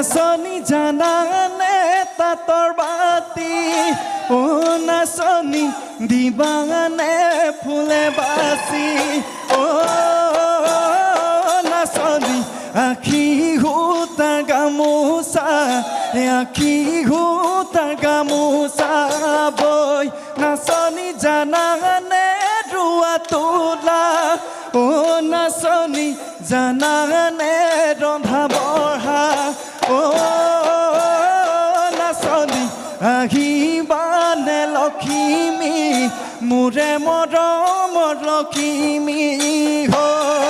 নাচনী জানানে তাঁতৰ বাতি ও নাচনী দিবানে ফুলে বাচি ও নাচনী আখি ঘুটা গামোচা আখি ঘুটা গামোচা বৈ নাচনী জানানে ৰুৱা তোলা ও নাচনী জানানে ৰন্ধা বঢ়া ও নাচনী আহিবানে লখিমী মোৰে মৰমৰ লখিমী হৈ